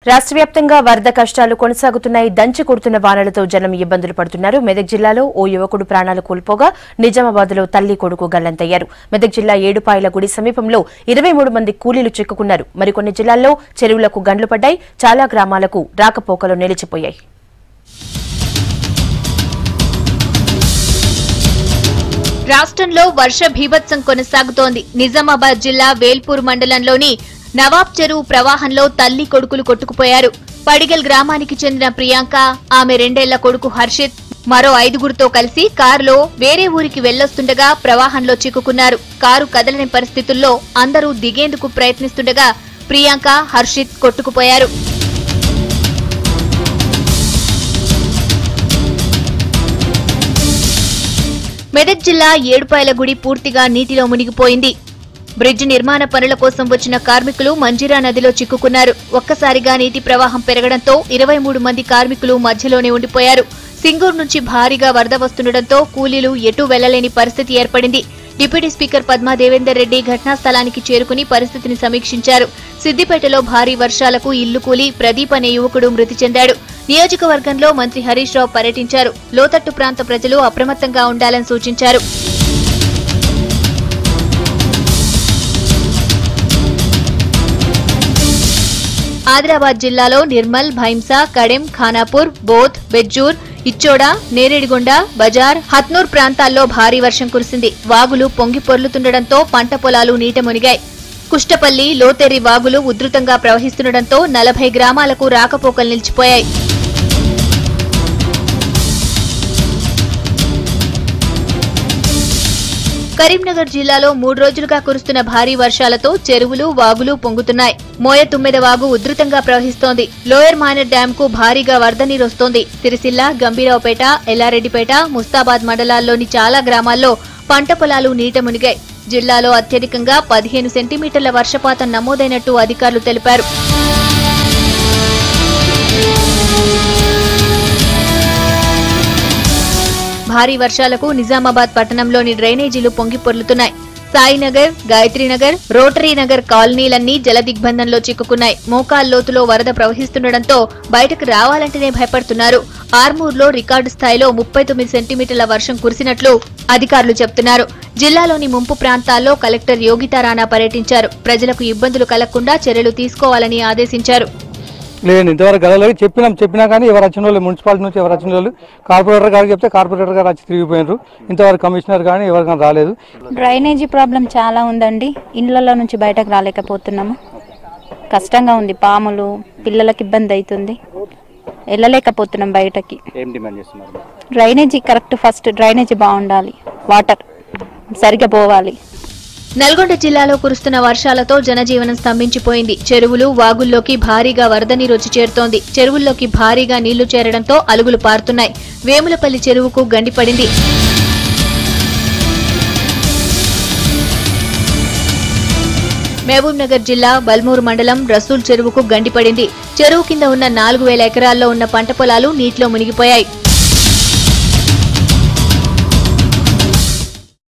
రాష్ట్ర వ్యాప్తంగా వరద కష్టాలు కొనసాగుతున్నాయి. దంచి కొడుతున్న వానలతో జనం ఇబ్బందులు పడుతున్నారు. మెదక్ జిల్లాలో ఓ యువకుడు ప్రాణాలు కోల్పోగా నిజామాబాద్లో తల్లి కొడుకు గల్లంతయ్యారు. మెదక్ జిల్లా ఏడుపాయల గుడి సమీపంలో 23 మంది కూలీలు చిక్కుకున్నారు. మరికొన్ని జిల్లాల్లో చెరువులకు గండ్లు పడ్డాయి. చాలా గ్రామాలకు రాకపోకలు నిలిచిపోయాయి. రాష్ట్రంలో వర్ష భీభత్సం కొనసాగుతోంది. నిజామాబాద్ జిల్లా వేల్పూర్ మండలంలోని నవాబ్ చెరువు ప్రవాహంలో తల్లి కొడుకులు కొట్టుకుపోయారు. పడిగల్ గ్రామానికి చెందిన ప్రియాంక, ఆమె 2 ఏళ్ల కొడుకు హర్షిత్ మరో 5గురితో కలిసి కారులో వేరే ఊరికి వెళ్లొస్తుండగా ప్రవాహంలో చిక్కుకున్నారు. కారు కదలని పరిస్థితుల్లో అందరూ దిగేందుకు ప్రయత్నిస్తుండగా ప్రియాంక, హర్షిత్ కొట్టుకుపోయారు. మెదక్ జిల్లా ఏడుపాయల గుడి పూర్తిగా నీటిలో మునిగిపోయింది. బ్రిడ్జ్ నిర్మాణ పనుల కోసం వచ్చిన కార్మికులు మంజీరా నదిలో చిక్కుకున్నారు. ఒక్కసారిగా నీటి ప్రవాహం పెరగడంతో 23 మంది కార్మికులు మధ్యలోనే ఉండిపోయారు. సింగూరు నుంచి భారీగా వరద వస్తుండటంతో కూలీలు ఎటూ వెళ్లలేని పరిస్థితి ఏర్పడింది. డిప్యూటీ స్పీకర్ పద్మా దేవేందర్ రెడ్డి ఘటనా స్థలానికి చేరుకుని పరిస్థితిని సమీక్షించారు. సిద్దిపేటలో భారీ వర్షాలకు ఇల్లు కూలి ప్రదీప్ అనే యువకుడు మృతి చెందాడు. నియోజకవర్గంలో మంత్రి హరీష్ రావు పర్యటించారు. లోతట్టు ప్రాంత ప్రజలు అప్రమత్తంగా ఉండాలని సూచించారు. ఆదిలాబాద్ జిల్లాలో నిర్మల్, భైంసా, కడెం, ఖానాపూర్, బోధ్, బెజ్జూర్, ఇచ్చోడ, నేరేడిగొండ, బజార్, హత్నూర్ ప్రాంతాల్లో భారీ వర్షం కురిసింది. వాగులు పొంగి పొర్లుతుండటంతో పంట పొలాలు నీట మునిగాయి. కుష్టపల్లి, లోతెర్రి వాగులు ఉధృతంగా ప్రవహిస్తుండటంతో 40 గ్రామాలకు రాకపోకలు నిలిచిపోయాయి. కరీంనగర్ జిల్లాలో 3 రోజులుగా కురుస్తున్న భారీ వర్షాలతో చెరువులు, వాగులు పొంగుతున్నాయి. మోయ తుమ్మెద వాగు ఉధృతంగా ప్రవహిస్తోంది. లోయర్ మానేర్ డ్యాం కు భారీగా వరద నీరొస్తోంది. సిరిసిల్ల, గంభీరావుపేట, ఎల్లారెడ్డిపేట, ముస్తాబాద్ మండలాల్లోని చాలా గ్రామాల్లో పంట పొలాలు నీట మునిగాయి. జిల్లాలో అత్యధికంగా 15 సెంటీమీటర్ల వర్షపాతం నమోదైనట్టు అధికారులు తెలిపారు. భారీ వర్షాలకు నిజామాబాద్ పట్టణంలోని డ్రైనేజీలు పొంగి పొర్లుతున్నాయి. సాయినగర్, గాయత్రీనగర్, రోటరీనగర్ కాలనీలన్నీ జలదిగ్బంధంలో చిక్కుకున్నాయి. మోకాల్లోతులో వరద ప్రవహిస్తుండటంతో బయటకు రావాలంటేనే భయపడుతున్నారు. ఆర్మూర్లో రికార్డు స్థాయిలో 39 సెంటీమీటర్ల వర్షం కురిసినట్లు అధికారులు చెబుతున్నారు. జిల్లాలోని ముంపు ప్రాంతాల్లో కలెక్టర్ యోగితా రాణా పర్యటించారు. ప్రజలకు ఇబ్బందులు కలగకుండా చర్యలు తీసుకోవాలని ఆదేశించారు. లేదు ఇంతవరకు గదలేదు చెప్పినా కానీ ఎవరు వచ్చిన వాళ్ళు మున్సిపాలిటీ నుంచి ఎవరు వచ్చిన వాళ్ళు కార్పొరేటర్ గారికి చెప్తే కార్పొరేటర్ గారు వచ్చి తిరిగిపోయినారు. ఇంతవరకు కమిషనర్ కానీ ఎవరికైనా రాలేదు. డ్రైనేజీ ప్రాబ్లం చాలా ఉందండి. ఇండ్లలో నుంచి బయటకు రాలేకపోతున్నాము. కష్టంగా ఉంది. పాములు, పిల్లలకి ఇబ్బంది అవుతుంది. వెళ్ళలేకపోతున్నాం బయటకి. డ్రైనేజీ కరెక్ట్, ఫస్ట్ డ్రైనేజీ బాగుండాలి, వాటర్ సరిగ్గా పోవాలి. నల్గొండ జిల్లాలో కురుస్తున్న వర్షాలతో జనజీవనం స్తంభించిపోయింది. చెరువులు, వాగుల్లోకి భారీగా వరద నీరు వచ్చి చేరుతోంది. చెరువుల్లోకి భారీగా నీళ్లు చేరడంతో అలుగులు పారుతున్నాయి. వేములపల్లి చెరువుకు గండిపడింది. మహబూబ్ నగర్ జిల్లా బల్మూరు మండలం రసూల్ చెరువుకు గండిపడింది. చెరువు కింద ఉన్న 4000 ఎకరాల్లో ఉన్న పంట పొలాలు నీటిలో మునిగిపోయాయి.